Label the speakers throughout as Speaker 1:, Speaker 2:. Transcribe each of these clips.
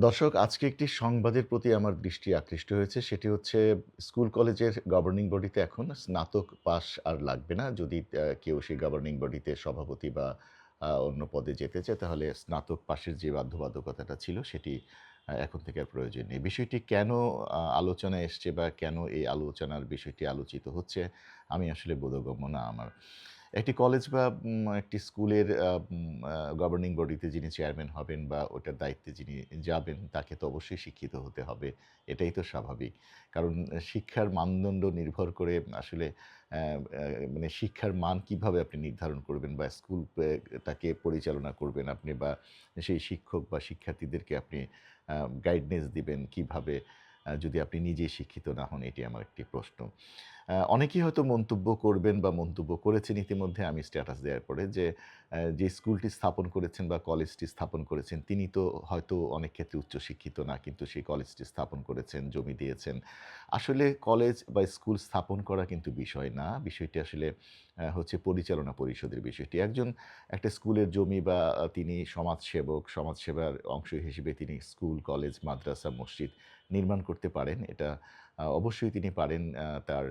Speaker 1: দর্শক, আজকে একটি সংবাদের প্রতি আমার দৃষ্টি আকৃষ্ট হয়েছে। সেটি হচ্ছে স্কুল কলেজের গভর্নিং বডিতে এখন স্নাতক পাস আর লাগবে না। যদি কেউ সেই গভর্নিং বডিতে সভাপতি বা অন্য পদে যেতে চায় তাহলে স্নাতক পাসের যে বাধ্যবাধকতাটা ছিল সেটি এখন থেকে আর প্রয়োজন নেই। বিষয়টি কেন আলোচনায় এসছে বা কেন এই আলোচনার বিষয়টি আলোচিত হচ্ছে আমি আসলে বোধগম্য না আমার। একটি কলেজ বা একটি স্কুলের গভর্নিং বডিতে যিনি চেয়ারম্যান হবেন বা ওটার দায়িত্বে যিনি যাবেন, তাকে তো অবশ্যই শিক্ষিত হতে হবে। এটাই তো স্বাভাবিক। কারণ শিক্ষার মানদণ্ড নির্ভর করে আসলে অ্যা অ্যা মানে শিক্ষার মান কিভাবে আপনি নির্ধারণ করবেন বা স্কুল টাকে পরিচালনা করবেন আপনি বা সেই শিক্ষক বা শিক্ষার্থীদেরকে আপনি আ গাইডনেস দিবেন কিভাবে যদি আপনি নিজেই শিক্ষিত না হন, এটি আমার একটি প্রশ্ন। অনেকেই হয়তো মন্তব্য করবেন বা মন্তব্য করেছেন ইতিমধ্যে আমি স্ট্যাটাস দেওয়ার পরে যে স্কুলটি স্থাপন করেছেন বা কলেজটি স্থাপন করেছেন তিনি তো হয়তো অনেক ক্ষেত্রে উচ্চশিক্ষিত না, কিন্তু সেই কলেজটি স্থাপন করেছেন, জমি দিয়েছেন। আসলে কলেজ বা স্কুল স্থাপন করা কিন্তু বিষয় না। বিষয়টি আসলে হচ্ছে পরিচালনা পরিষদের বিষয়টি। একটা স্কুলের জমি বা তিনি সমাজসেবক, সমাজসেবার অংশ হিসেবে তিনি স্কুল, কলেজ, মাদ্রাসা, মসজিদ নির্মাণ করতে পারেন। এটা অবশ্যই তিনি পারেন। তার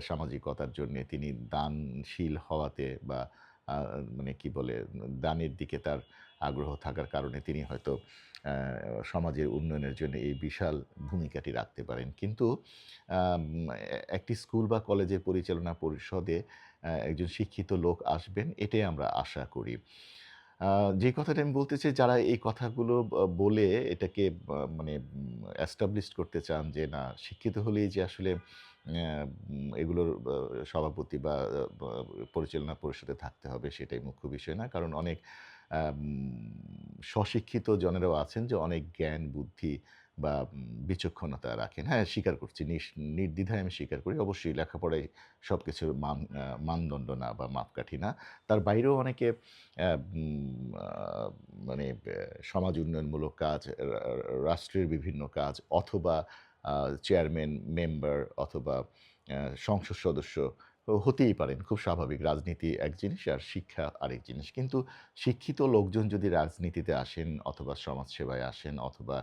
Speaker 1: সামাজিকতার জন্যে তিনি দানশীল হওয়াতে বা আ মানে কি বলে দানের দিকে তার আগ্রহ থাকার কারণে তিনি হয়তো অ্যা সমাজের উন্নয়নের জন্য এই বিশাল ভূমিকাটি রাখতে পারেন। কিন্তু আম একটি স্কুল বা কলেজের পরিচালনা পরিষদে একজন শিক্ষিত লোক আসবেন, এটাই আমরা আশা করি। আ যে কথাটা আমি বলতে চাই, যারা এই কথাগুলো বলে এটাকে মানে established করতে চান যে না শিক্ষিত হলেই যে আসলে এগুলোর সভাপতি বা বা পরিচালনা পরিষদে থাকতে হবে সেটাই মুখ্য বিষয় না। কারণ অনেক আম স্বশিক্ষিত জনেরাও আছেন যে অনেক জ্ঞান, বুদ্ধি বা বিচক্ষণতা রাখেন। হ্যাঁ, স্বীকার করছি। নির্দ্বিধায় আমি স্বীকার করি। অবশ্যই লেখাপড়াই সবকিছুর মানদণ্ড না বা মাপকাঠি না। তার বাইরেও অনেকে অ্যা উম আ মানে সমাজ উন্নয়নমূলক কাজ, রাষ্ট্রের বিভিন্ন কাজ অথবা আ চেয়ারম্যান, মেম্বার অথবা সংসদ সদস্য হতেই পারেন। খুব স্বাভাবিক। রাজনীতি এক জিনিস আর শিক্ষা আরেক জিনিস। কিন্তু শিক্ষিত লোকজন যদি রাজনীতিতে আসেন অথবা সমাজসেবায় আসেন অথবা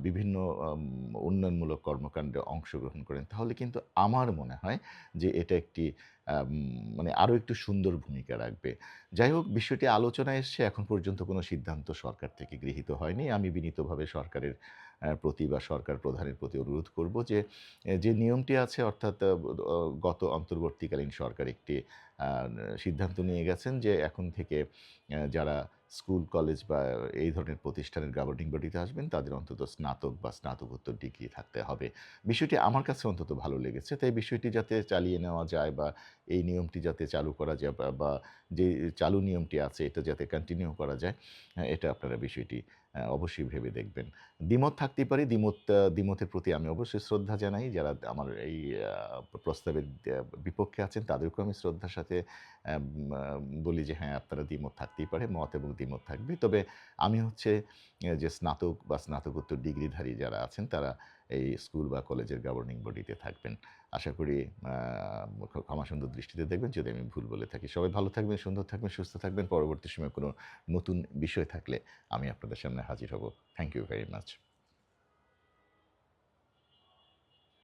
Speaker 1: বিভিন্ন আম উন্নয়নমূলক কর্মকাণ্ডে অংশগ্রহণ করেন, তাহলে কিন্তু আমার মনে হয় যে এটা একটি আম মানে আরো একটু সুন্দর ভূমিকা রাখবে। যাই হোক, বিষয়টি আলোচনায় এসছে। এখন পর্যন্ত কোনো সিদ্ধান্ত সরকার থেকে গৃহীত হয়নি। আমি বিনীতভাবে সরকারের প্রতি বা সরকার প্রধানের প্রতি অনুরোধ করব যে নিয়মটি আছে, অর্থাৎ গত অন্তর্বর্তীকালীন সরকার একটি আ সিদ্ধান্ত নিয়ে গেছেন যে এখন থেকে যারা স্কুল, কলেজ বা এই ধরনের প্রতিষ্ঠানের গভর্নিং বডিতে আসবেন তাদের অন্তত স্নাতক বা স্নাতকোত্তর ডিগ্রি থাকতে হবে। বিষয়টি আমার কাছে অন্তত ভালো লেগেছে। তাই বিষয়টি যাতে চালিয়ে নেওয়া যায় বা এই নিয়মটি যাতে চালু করা যায় বা যে চালু নিয়মটি আছে এটা যাতে কন্টিনিউ করা যায়, এটা আপনারা বিষয়টি অবশ্যই ভেবে দেখবেন। দ্বিমত থাকতেই পারে। দ্বিমতের প্রতি আমি অবশ্যই শ্রদ্ধা জানাই। যারা আমার এই আ প্রস্তাবের বিপক্ষে আছেন তাদেরকেও আমি শ্রদ্ধার সাথে অ্যাম আ বলি যে হ্যাঁ, আপনারা দ্বিমত থাকতেই পারে। মত এবং দ্বিমত থাকবে। তবে আমি হচ্ছে যে স্নাতক বা স্নাতকোত্তর ডিগ্রিধারী যারা আছেন তারা এই স্কুল বা কলেজের গভর্নিং বডিতে থাকবেন। আশা করি আ ক্ষমাসুন্দর দৃষ্টিতে দেখবেন যদি আমি ভুল বলে থাকি। সবাই ভালো থাকবেন, সুন্দর থাকবেন, সুস্থ থাকবেন। পরবর্তী সময়ে কোনো নতুন বিষয় থাকলে আমি আপনাদের সামনে হাজির হব। Thank you very much.